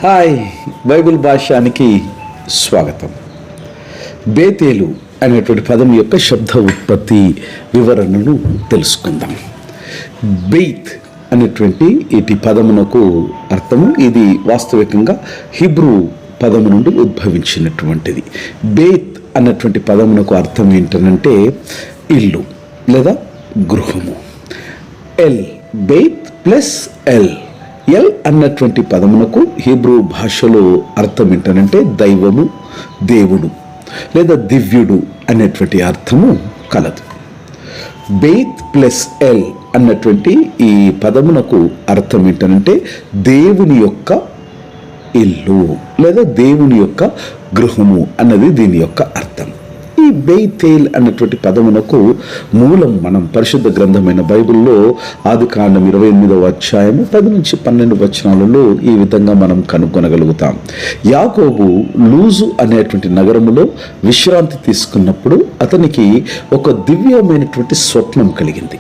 Hi, Bible భాష్యానికి స్వాగతం. బేతేలు అనేటువంటి పదం యొక్క శబ్ద ఉత్పత్తి వివరణను తెలుసుకుందాం. బెయిత్ అనేటువంటి ఇటు పదమునకు అర్థము, ఇది వాస్తవికంగా హిబ్రూ పదము నుండి ఉద్భవించినటువంటిది. బేత్ అన్నటువంటి పదమునకు అర్థం ఏంటంటే ఇల్లు లేదా గృహము. ఎల్, బెయిత్ ప్లస్ ఎల్. ఎల్ అన్నటువంటి పదమునకు హీబ్రూ భాషలో అర్థం ఏంటంటే దైవము, దేవుడు లేదా దివ్యుడు అనేటువంటి అర్థము కలదు. బెయిత్ ప్లస్ ఎల్ అన్నటువంటి ఈ పదమునకు అర్థం ఏంటంటే దేవుని యొక్క ఇల్లు లేదా దేవుని యొక్క గృహము అన్నది దీని యొక్క అర్థం. ఈ బేతేల్ అన్నటువంటి పదమునకు మూలం మనం పరిశుద్ధ గ్రంథమైన బైబిల్లో ఆదికాండం 28వ అధ్యాయము 10 నుంచి 12 వచనాలలో ఈ విధంగా మనం కనుగొనగలుగుతాం. యాకోబు లూజు అనేటువంటి నగరములో విశ్రాంతి తీసుకున్నప్పుడు అతనికి ఒక దివ్యమైనటువంటి స్వప్నం కలిగింది.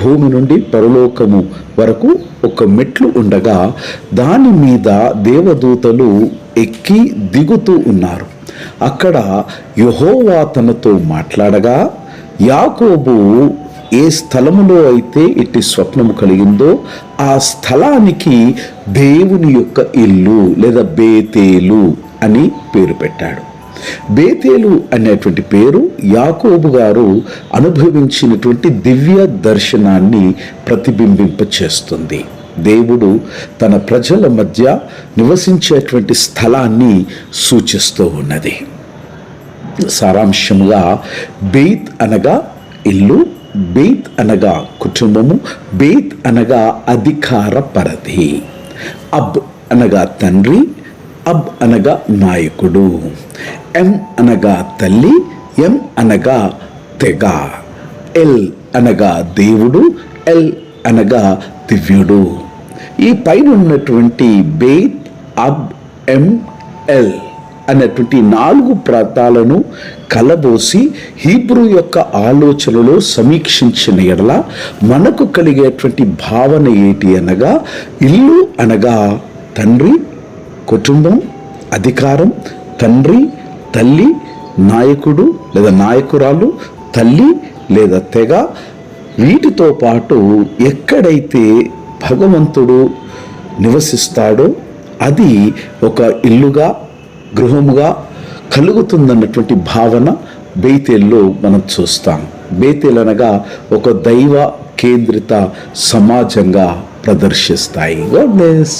భూమి నుండి పరలోకము వరకు ఒక మెట్లు ఉండగా దాని మీద దేవదూతలు ఎక్కి దిగుతూ ఉన్నారు. అక్కడ యెహోవా తనతో మాట్లాడగా, యాకోబు ఏ స్థలములో అయితే ఇట్టి స్వప్నము కలిగిందో ఆ స్థలానికి దేవుని యొక్క ఇల్లు లేదా బేతేలు అని పేరు పెట్టాడు. బేతేలు అనేటువంటి పేరు యాకోబు గారు అనుభవించినటువంటి దివ్య దర్శనాన్ని ప్రతిబింబింపచేస్తుంది. దేవుడు తన ప్రజల మధ్య నివసించేటువంటి స్థలాన్ని సూచిస్తూ ఉన్నది. సారాంశముగా బెయిత్ అనగా ఇల్లు, బెయిత్ అనగా కుటుంబము, బెయిత్ అనగా అధికార పరిధి. అబ్ అనగా తండ్రి, అబ్ అనగా నాయకుడు, ఎం అనగా తల్లి, ఎం అనగా తెగ, ఎల్ అనగా దేవుడు, ఎల్ అనగా దివ్యుడు. ఈ పైన ఉన్నటువంటి బెయిత్, అబ్, ఎం, ఎల్ అనేటువంటి 4 ప్రాంతాలను కలబోసి హీబ్రూ యొక్క ఆలోచనలో సమీక్షించిన ఎడల మనకు కలిగేటువంటి భావన ఏంటి అనగా, ఇల్లు అనగా తండ్రి, కుటుంబం, అధికారం, తండ్రి, తల్లి, నాయకుడు లేదా నాయకురాలు, తల్లి లేదా తెగ. వీటితో పాటు ఎక్కడైతే భగవంతుడు నివసిస్తాడో అది ఒక ఇల్లుగా, గృహముగా కలుగుతుందన్నటువంటి భావన బేతేల్లో మనం చూస్తాం. బేతేల్ అనగా ఒక దైవ కేంద్రిత సమాజంగా ప్రదర్శిస్తాయి. God bless.